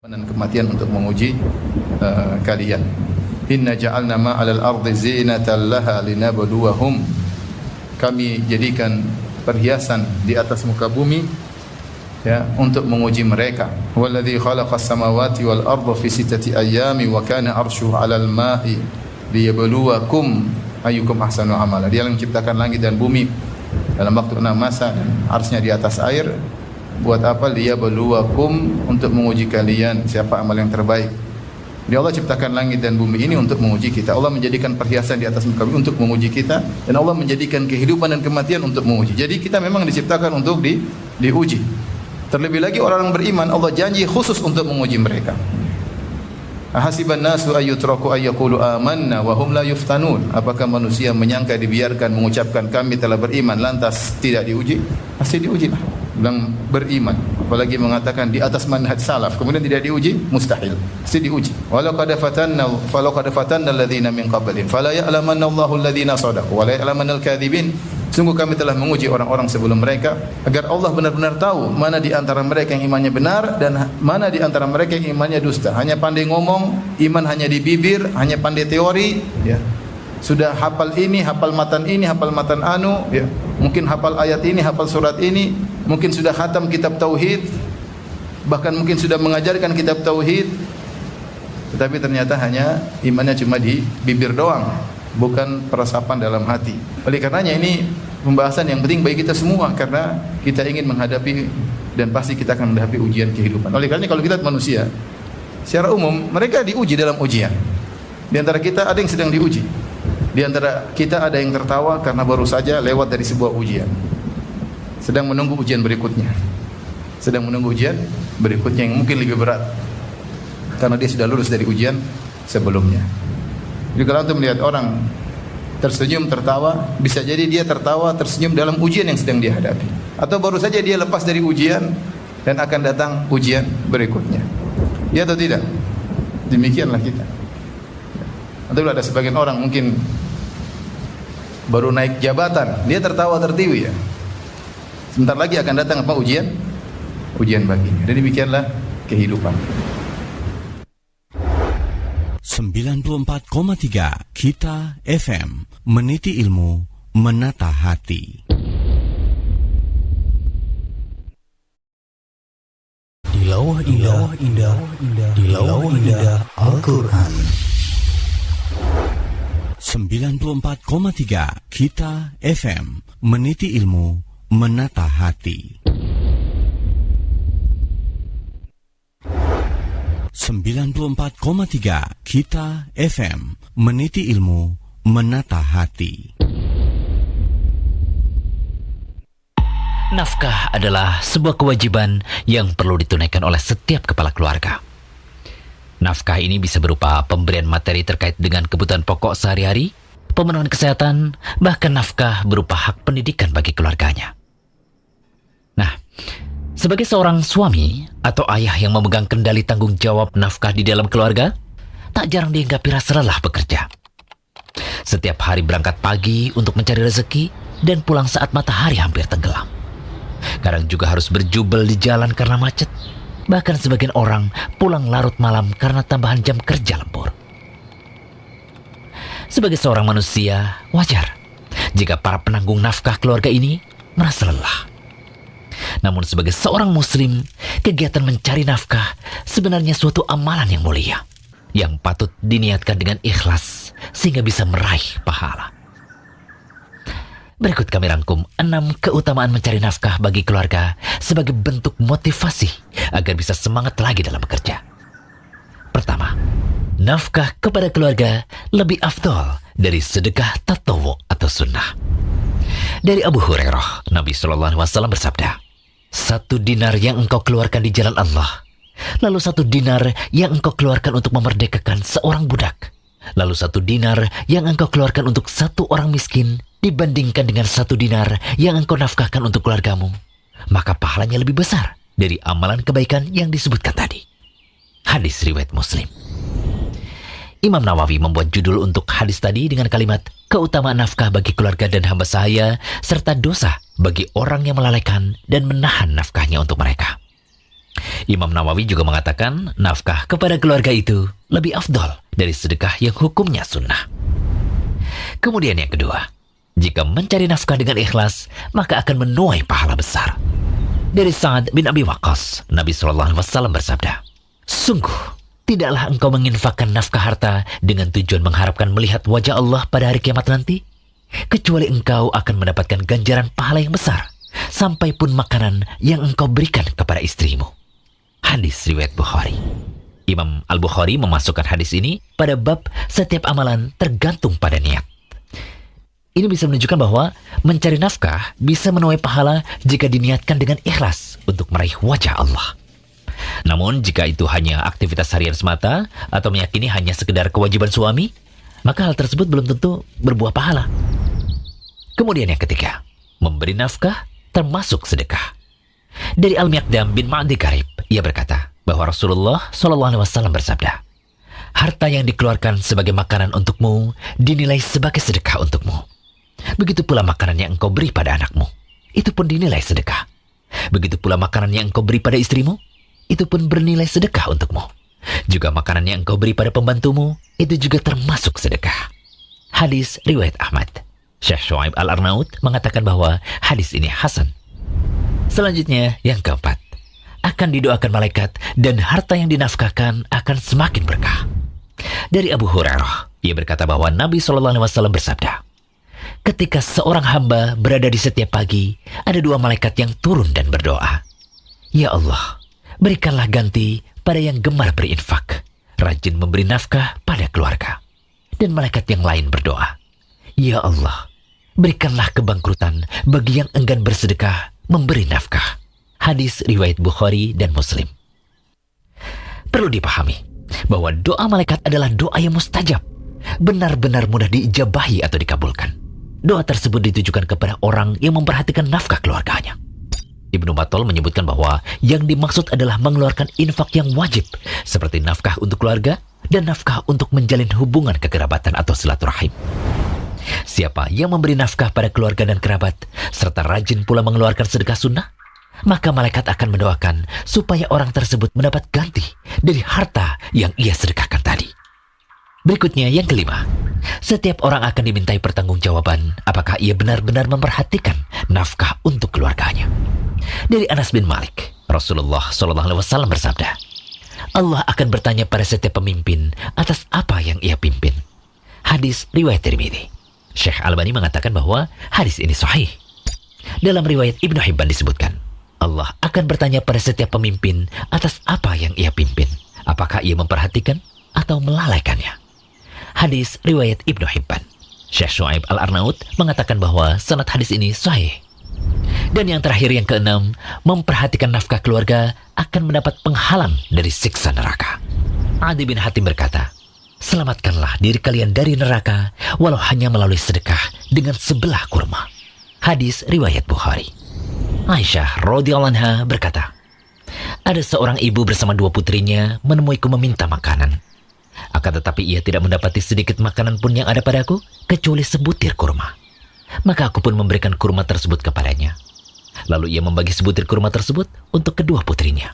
dan kematian untuk menguji kalian. Inna ja'alna ma'alal ardi zinatan laha linabluwahum. Kami jadikan perhiasan di atas muka bumi ya untuk menguji mereka. Walladzi khalaqas samawati wal arda fi sittati ayyamin wa kana arshuhu 'alal ma'i liyabluwakum ayyukum ahsanu amala. Dia yang menciptakan langit dan bumi dalam waktu 6 masa dan arsy-Nya di atas air. Buat apa? Liyabluwakum, untuk menguji kalian siapa amal yang terbaik. Jadi Allah ciptakan langit dan bumi ini untuk menguji kita. Allah menjadikan perhiasan di atas muka bumi untuk menguji kita, dan Allah menjadikan kehidupan dan kematian untuk menguji. Jadi kita memang diciptakan untuk diuji. Terlebih lagi orang beriman, Allah janji khusus untuk menguji mereka. Ahasiban nasu ayyutraku ayyaqulu amanna wa hum la yuftanun. Apakah manusia menyangka dibiarkan mengucapkan kami telah beriman lantas tidak diuji? Pasti diuji lah. Bilang beriman, apalagi mengatakan di atas manhaj salaf kemudian tidak diuji, mustahil. Pasti diuji. Walau qad fatanna alladhina min qablihim fala ya'lamanna Allahu alladhina shadaqu wa la ya'lamanna al-kadhibin. Sungguh kami telah menguji orang-orang sebelum mereka agar Allah benar-benar tahu mana di antara mereka yang imannya benar dan mana di antara mereka yang imannya dusta. Hanya pandai ngomong, iman hanya di bibir, hanya pandai teori, ya. Sudah hafal ini, hafal matan ini, hafal matan anu, ya. Mungkin hafal ayat ini, hafal surat ini, mungkin sudah khatam kitab tauhid, bahkan mungkin sudah mengajarkan kitab tauhid, tetapi ternyata hanya imannya cuma di bibir doang, bukan peresapan dalam hati. Oleh karenanya ini pembahasan yang penting bagi kita semua, karena kita ingin menghadapi dan pasti kita akan menghadapi ujian kehidupan. Oleh karenanya kalau kita manusia secara umum mereka diuji dalam ujian. Di antara kita ada yang sedang diuji. Di antara kita ada yang tertawa karena baru saja lewat dari sebuah ujian. Sedang menunggu ujian berikutnya. Sedang menunggu ujian berikutnya yang mungkin lebih berat, karena dia sudah lulus dari ujian sebelumnya. Jadi kalau antum melihat orang tersenyum, tertawa, bisa jadi dia tertawa, tersenyum dalam ujian yang sedang dia hadapi. Atau baru saja dia lepas dari ujian dan akan datang ujian berikutnya. Ya atau tidak? Demikianlah kita. Atau ada sebagian orang mungkin baru naik jabatan, dia tertawa tertiwi ya. Sebentar lagi akan datang apa? Ujian baginya. Dan demikianlah kehidupan. 94,3 Kita FM, meniti ilmu, menata hati. Di lawah indah Al-Quran. 94,3 Kita FM, meniti ilmu, menata hati. 94,3 Kita FM, meniti ilmu, menata hati. Nafkah adalah sebuah kewajiban yang perlu ditunaikan oleh setiap kepala keluarga. Nafkah ini bisa berupa pemberian materi terkait dengan kebutuhan pokok sehari-hari, pemenuhan kesehatan, bahkan nafkah berupa hak pendidikan bagi keluarganya. Nah, sebagai seorang suami atau ayah yang memegang kendali tanggung jawab nafkah di dalam keluarga, tak jarang dihinggapi rasa lelah bekerja. Setiap hari berangkat pagi untuk mencari rezeki dan pulang saat matahari hampir tenggelam. Kadang juga harus berjubel di jalan karena macet. Bahkan sebagian orang pulang larut malam karena tambahan jam kerja lembur. Sebagai seorang manusia, wajar jika para penanggung nafkah keluarga ini merasa lelah. Namun sebagai seorang muslim, kegiatan mencari nafkah sebenarnya suatu amalan yang mulia, yang patut diniatkan dengan ikhlas sehingga bisa meraih pahala. Berikut kami rangkum 6 keutamaan mencari nafkah bagi keluarga sebagai bentuk motivasi agar bisa semangat lagi dalam bekerja. Pertama, nafkah kepada keluarga lebih afdal dari sedekah tatawwu atau sunnah. Dari Abu Hurairah, Nabi SAW bersabda, 1 dinar yang engkau keluarkan di jalan Allah, lalu 1 dinar yang engkau keluarkan untuk memerdekakan seorang budak, lalu 1 dinar yang engkau keluarkan untuk 1 orang miskin, dibandingkan dengan 1 dinar yang engkau nafkahkan untuk keluargamu, maka pahalanya lebih besar dari amalan kebaikan yang disebutkan tadi. Hadis riwayat Muslim. Imam Nawawi membuat judul untuk hadis tadi dengan kalimat keutamaan nafkah bagi keluarga dan hamba sahaya, serta dosa bagi orang yang melalaikan dan menahan nafkahnya untuk mereka. Imam Nawawi juga mengatakan nafkah kepada keluarga itu lebih afdal dari sedekah yang hukumnya sunnah. Kemudian yang kedua, jika mencari nafkah dengan ikhlas, maka akan menuai pahala besar. Dari Sa'ad bin Abi Waqqas, Nabi SAW bersabda, "Sungguh, tidaklah engkau menginfakkan nafkah harta dengan tujuan mengharapkan melihat wajah Allah pada hari kiamat nanti, kecuali engkau akan mendapatkan ganjaran pahala yang besar, sampai pun makanan yang engkau berikan kepada istrimu." Hadis riwayat Bukhari. Imam Al-Bukhari memasukkan hadis ini pada bab setiap amalan tergantung pada niat. Ini bisa menunjukkan bahwa mencari nafkah bisa menuai pahala jika diniatkan dengan ikhlas untuk meraih wajah Allah. Namun jika itu hanya aktivitas harian semata atau meyakini hanya sekedar kewajiban suami, maka hal tersebut belum tentu berbuah pahala. Kemudian yang ketiga, memberi nafkah termasuk sedekah. Dari Al-Miqdam bin Ma'di Karib, ia berkata bahwa Rasulullah SAW bersabda, "Harta yang dikeluarkan sebagai makanan untukmu dinilai sebagai sedekah untukmu. Begitu pula makanan yang engkau beri pada anakmu, itu pun dinilai sedekah. Begitu pula makanan yang engkau beri pada istrimu, itu pun bernilai sedekah untukmu. Juga makanan yang engkau beri pada pembantumu, itu juga termasuk sedekah." Hadis riwayat Ahmad. Syekh Shu'aib Al-Arnaud mengatakan bahwa hadis ini hasan. Selanjutnya yang keempat, akan didoakan malaikat dan harta yang dinafkahkan akan semakin berkah. Dari Abu Hurairah, ia berkata bahwa Nabi SAW bersabda, "Ketika seorang hamba berada di setiap pagi, ada dua malaikat yang turun dan berdoa, 'Ya Allah, berikanlah ganti pada yang gemar berinfak, rajin memberi nafkah pada keluarga.' Dan malaikat yang lain berdoa, 'Ya Allah, berikanlah kebangkrutan bagi yang enggan bersedekah memberi nafkah.'" Hadis riwayat Bukhari dan Muslim. Perlu dipahami bahwa doa malaikat adalah doa yang mustajab, benar-benar mudah diijabahi atau dikabulkan. Doa tersebut ditujukan kepada orang yang memperhatikan nafkah keluarganya. Ibnu Battal menyebutkan bahwa yang dimaksud adalah mengeluarkan infak yang wajib, seperti nafkah untuk keluarga dan nafkah untuk menjalin hubungan kekerabatan atau silaturahim. Siapa yang memberi nafkah pada keluarga dan kerabat, serta rajin pula mengeluarkan sedekah sunnah, maka malaikat akan mendoakan supaya orang tersebut mendapat ganti dari harta yang ia sedekahkan tadi. Berikutnya yang kelima, setiap orang akan dimintai pertanggungjawaban apakah ia benar-benar memperhatikan nafkah untuk keluarganya. Dari Anas bin Malik, Rasulullah SAW bersabda, "Allah akan bertanya pada setiap pemimpin atas apa yang ia pimpin." Hadis riwayat Tirmidzi. Syekh Albani mengatakan bahwa hadis ini sahih. Dalam riwayat Ibnu Hibban disebutkan, Allah akan bertanya pada setiap pemimpin atas apa yang ia pimpin, apakah ia memperhatikan atau melalaikannya. Hadis riwayat Ibnu Hibban. Syekh Shu'aib Al-Arnaud mengatakan bahwa sanad hadis ini sahih. Dan yang terakhir yang keenam, memperhatikan nafkah keluarga akan mendapat penghalang dari siksa neraka. Adi bin Hatim berkata, "Selamatkanlah diri kalian dari neraka walau hanya melalui sedekah dengan sebelah kurma." Hadis riwayat Bukhari. Aisyah radhiyallahu anha berkata, "Ada seorang ibu bersama dua putrinya menemuiku meminta makanan. Akan tetapi ia tidak mendapati sedikit makanan pun yang ada padaku, kecuali sebutir kurma. Maka aku pun memberikan kurma tersebut kepadanya. Lalu ia membagi sebutir kurma tersebut untuk kedua putrinya.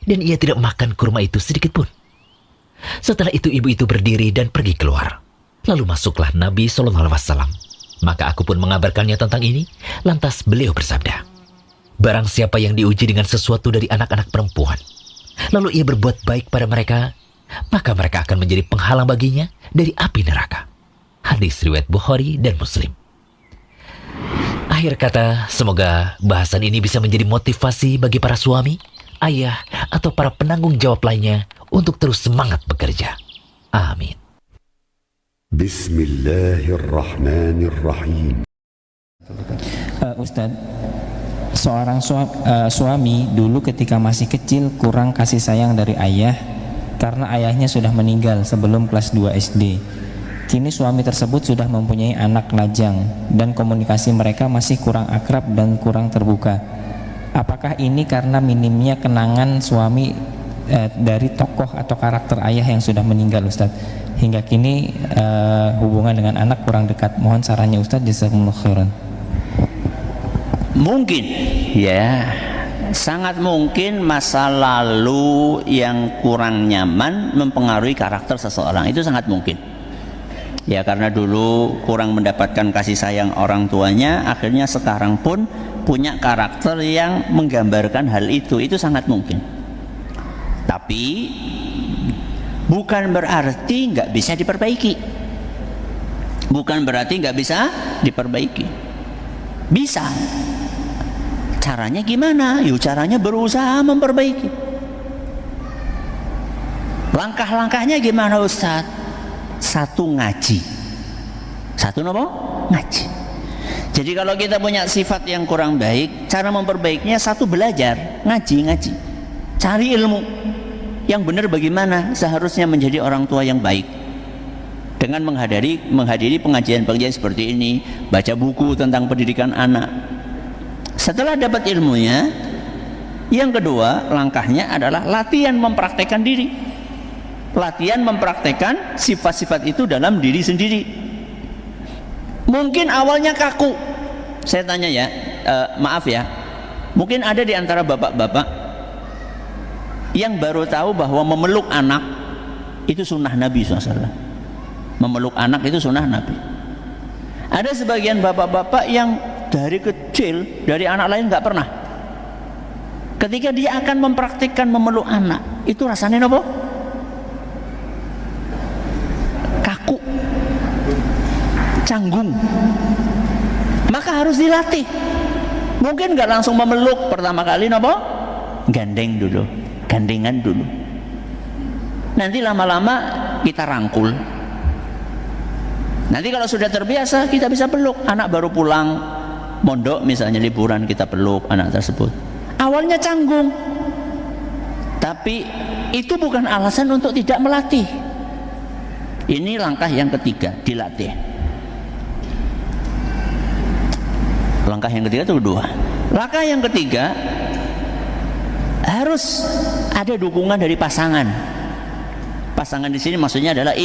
Dan ia tidak makan kurma itu sedikit pun. Setelah itu ibu itu berdiri dan pergi keluar. Lalu masuklah Nabi SAW. Maka aku pun mengabarkannya tentang ini. Lantas beliau bersabda, 'Barang siapa yang diuji dengan sesuatu dari anak-anak perempuan, lalu ia berbuat baik pada mereka, maka mereka akan menjadi penghalang baginya dari api neraka.' Hadis riwayat Bukhari dan Muslim. Akhir kata, semoga bahasan ini bisa menjadi motivasi bagi para suami, ayah, atau para penanggung jawab lainnya untuk terus semangat bekerja. Amin. Bismillahirrahmanirrahim. Ustadz, seorang suami dulu ketika masih kecil kurang kasih sayang dari ayah karena ayahnya sudah meninggal sebelum kelas 2 SD. Kini suami tersebut sudah mempunyai anak lajang dan komunikasi mereka masih kurang akrab dan kurang terbuka. Apakah ini karena minimnya kenangan suami dari tokoh atau karakter ayah yang sudah meninggal, Ustadz? Hingga kini hubungan dengan anak kurang dekat. Mohon sarannya, Ustadz. Jazakumullah khairan. Mungkin ya sangat mungkin masa lalu yang kurang nyaman mempengaruhi karakter seseorang, itu sangat mungkin. Ya karena dulu kurang mendapatkan kasih sayang orang tuanya, akhirnya sekarang pun punya karakter yang menggambarkan hal itu sangat mungkin. Tapi bukan berarti nggak bisa diperbaiki. Bukan berarti nggak bisa diperbaiki. Bisa. Caranya gimana? Yuk caranya berusaha memperbaiki. Langkah-langkahnya gimana Ustadz? Satu, ngaji. Satu apa? Ngaji. Jadi kalau kita punya sifat yang kurang baik, cara memperbaikinya satu, belajar, ngaji. Cari ilmu yang benar bagaimana seharusnya menjadi orang tua yang baik. Dengan menghadiri pengajian-pengajian seperti ini, baca buku tentang pendidikan anak. Setelah dapat ilmunya, yang kedua langkahnya adalah latihan mempraktekkan diri. Latihan mempraktekkan sifat-sifat itu dalam diri sendiri. Mungkin awalnya kaku. Saya tanya ya, maaf ya, mungkin ada di antara bapak-bapak yang baru tahu bahwa memeluk anak itu sunnah Nabi SAW. Memeluk anak itu sunnah Nabi. Ada sebagian bapak-bapak yang dari kecil, dari anak lain nggak pernah. Ketika dia akan mempraktikkan memeluk anak, itu rasanya apa? Kaku, canggung. Maka harus dilatih. Mungkin nggak langsung memeluk pertama kali, apa? Gandeng dulu, gandengan dulu. Nanti lama-lama kita rangkul. Nanti kalau sudah terbiasa kita bisa peluk. Anak baru pulang mondok misalnya liburan, kita peluk anak tersebut. Awalnya canggung, tapi itu bukan alasan untuk tidak melatih. Ini langkah yang ketiga, dilatih. Langkah yang ketiga itu kedua. Langkah yang ketiga, harus ada dukungan dari pasangan. Pasangan di sini maksudnya adalah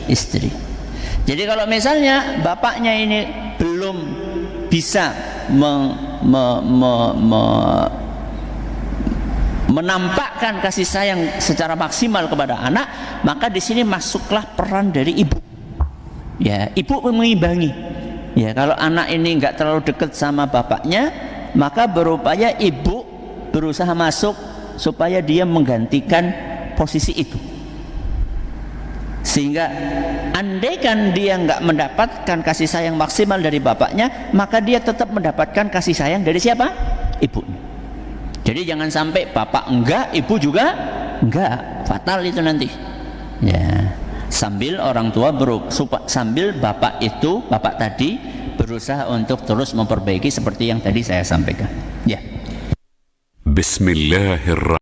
istri. Jadi kalau misalnya bapaknya ini belum bisa menampakkan kasih sayang secara maksimal kepada anak, maka di sini masuklah peran dari ibu. Ya, ibu mengimbangi. Ya, kalau anak ini nggak terlalu dekat sama bapaknya, maka berupaya ibu berusaha masuk supaya dia menggantikan posisi itu. Sehingga andaikan dia nggak mendapatkan kasih sayang maksimal dari bapaknya, maka dia tetap mendapatkan kasih sayang dari siapa? Ibunya. Jadi jangan sampai bapak enggak, ibu juga enggak, fatal itu nanti. Ya, sambil orang tua sambil bapak tadi berusaha untuk terus memperbaiki seperti yang tadi saya sampaikan. Ya. Bismillahirrahmanirrahim.